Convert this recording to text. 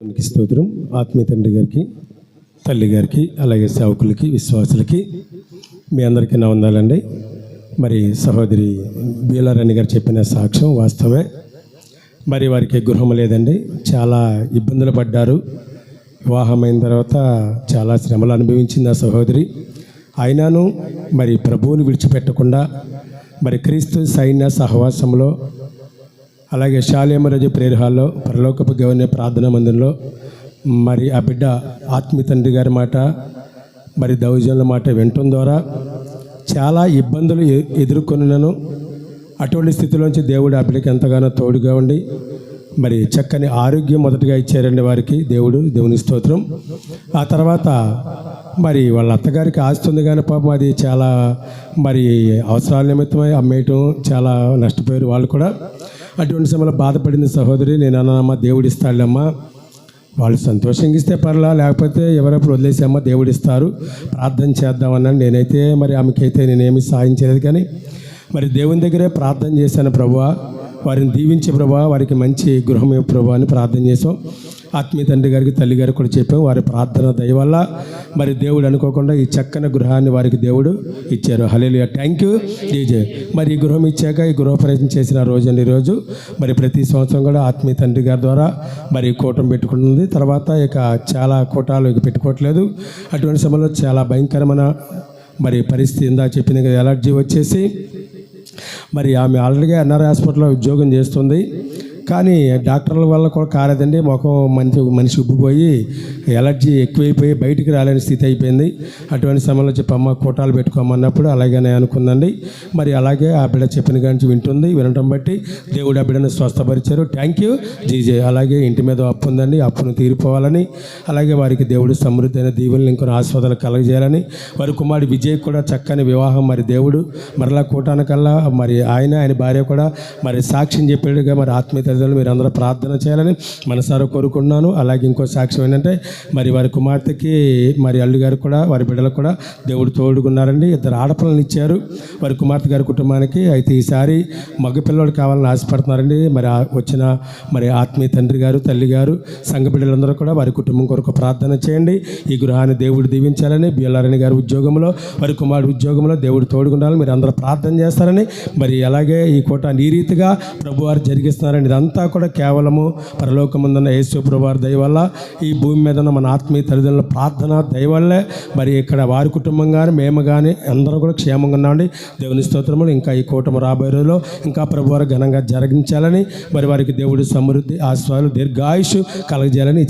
దేవునికి స్తోత్రం. ఆత్మీయ తండ్రి గారికి, తల్లి గారికి, అలాగే సేవకులకి, విశ్వాసులకి మీ అందరికీ నా వందనాలండి. మరి సహోదరి బీలారాణి గారు చెప్పిన సాక్ష్యం వాస్తవమే. మరి వారికి గృహం లేదండి, చాలా ఇబ్బందులు పడ్డారు. వివాహమైన తర్వాత చాలా శ్రమలు అనుభవించింది ఆ సహోదరి. అయినాను మరి ప్రభువుని విడిచిపెట్టకుండా మరి క్రీస్తు సైన్య సహవాసంలో, అలాగే శాలేమరాజు ప్రేయర్ హాల్లో, పరలోకపు గవర్నర్ ప్రార్థనా మందిరంలో మరి ఆ బిడ్డ ఆత్మీయ తండ్రి గారి మాట, మరి దౌర్జన్యుల మాట వినటం ద్వారా చాలా ఇబ్బందులు ఎదుర్కొన్నాను. అటువంటి స్థితిలోంచి దేవుడు ఆ బిడ్డకి ఎంతగానో తోడుగా ఉండి మరి చక్కని ఆరోగ్యం మొదటగా ఇచ్చారండి వారికి. దేవుని స్తోత్రం. ఆ తర్వాత మరి వాళ్ళ అత్తగారికి ఆస్తుంది కానీ పాపం అది చాలా మరి అవసరాల నిమిత్తమై అమ్మేయటం, చాలా నష్టపోయారు వాళ్ళు కూడా. అటువంటి సమయంలో బాధపడింది సహోదరి. నేను అన్నమ్మా, దేవుడు ఇస్తాడులేమ్మా, వాళ్ళు సంతోషంగా ఇస్తే పర్లా, లేకపోతే ఎవరెప్పుడు వదిలేసామ్మా, దేవుడు ఇస్తారు, ప్రార్థన చేద్దామన్నాను. నేనైతే మరి ఆమెకైతే నేనేమి సాయం చేయలేదు, కానీ మరి దేవుని దగ్గరే ప్రార్థన చేశాను. ప్రభువా, వారిని దీవించే ప్రభువా, వారికి మంచి గృహం ప్రభువా అని ప్రార్థన చేసాం. ఆత్మీయ తండ్రి గారికి, తల్లి గారికి కూడా చెప్పాం. వారి ప్రార్థన దయ వల్ల మరి దేవుడు అనుకోకుండా ఈ చక్కని గృహాన్ని వారికి దేవుడు ఇచ్చారు. హల్లెలూయా, థ్యాంక్ యూ జై. మరి ఈ గృహం ఇచ్చాక ఈ గృహ ప్రయత్నం చేసిన రోజండి ఈరోజు. మరి ప్రతి సంవత్సరం కూడా ఆత్మీయ తండ్రి గారి ద్వారా మరి కూటం పెట్టుకుంటుంది. తర్వాత ఇక చాలా కూటాలు ఇక పెట్టుకోవట్లేదు. అటువంటి సమయంలో చాలా భయంకరమైన మరి పరిస్థితి, ఇందా చెప్పింది కదా, ఎలర్జీ వచ్చేసి మరి ఆమె ఆల్రెడీగా ఎన్ఆర్ హాస్పిటల్లో ఉద్యోగం చేస్తుంది. కానీ డాక్టర్ల వల్ల కూడా కాలేదండి. ముఖం మనిషి ఉబ్బిపోయి ఎలర్జీ ఎక్కువైపోయి బయటికి రాలేని స్థితి అయిపోయింది. అటువంటి సమయంలో చెప్పమ్మ కూటాలు పెట్టుకోమన్నప్పుడు అలాగనే అనుకుందండి. మరి అలాగే ఆ బిడ్డ చెప్పిన కాంచి వింటుంది. వినటం బట్టి దేవుడు ఆ బిడ్డను స్వస్థపరిచారు. Thank you GJ. అలాగే ఇంటి మీద అప్పు ఉందండి, అప్పును తీరిపోవాలని, అలాగే వారికి దేవుడు సమృద్ధి అయిన దీవెనలు ఇంకొన్ని ఆస్వాదాలు కలగజేయాలని, వారి కుమారుడు విజయ్ కూడా చక్కని వివాహం మరి దేవుడు మరలా కూటానికల్లా మరి ఆయన భార్య కూడా మరి సాక్ష్యం చెప్పేట్టుగా మరి ఆత్మీయ మీరు అందరూ ప్రార్థన చేయాలని మనసారా కోరుకుంటున్నాను. అలాగే ఇంకో సాక్ష్యం ఏంటంటే మరి వారి కుమార్తెకి మరి అల్లు గారు కూడా, వారి బిడ్డలకు కూడా దేవుడు తోడుకున్నారండి. 2 ఆడపిల్లలు ఇచ్చారు వారి కుమార్తె గారి కుటుంబానికి. అయితే ఈసారి మగపిల్లలు కావాలని ఆశపడుతున్నారండి. మరి వచ్చిన మరి ఆత్మీయ తండ్రి గారు, తల్లి గారు, సంఘ బిడ్డలందరూ కూడా వారి కుటుంబం కొరకు ప్రార్థన చేయండి. ఈ గృహాన్ని దేవుడు దీవించాలని, బీలారాణి గారి ఉద్యోగంలో, వారి కుమారుడు ఉద్యోగంలో దేవుడు తోడుకుండాలని మీరు అందరూ ప్రార్థన చేస్తారని, మరి అలాగే ఈ కోట ఈ రీతిగా ప్రభువారు జరిగిస్తున్నారని, ఇదంతా కూడా కేవలము పరలోకమందున్న యేసు ప్రభువారి దయ వల్ల, ఈ భూమి మీద ఉన్న మన ఆత్మీయ తల్లిదండ్రుల ప్రార్థన దయ వల్లే మరి ఇక్కడ వారి కుటుంబం కానీ మేము కానీ అందరం కూడా క్షేమంగా ఉన్నామండి. దేవుని స్తోత్రములు. ఇంకా ఈ కూటమి రాబోయే రోజుల్లో ఇంకా ప్రభువారు ఘనంగా జరిగించాలని, మరి వారికి దేవుడు సమృద్ధి, ఆశీర్వాదాలు, దీర్ఘాయుష్ కలగజేయాలని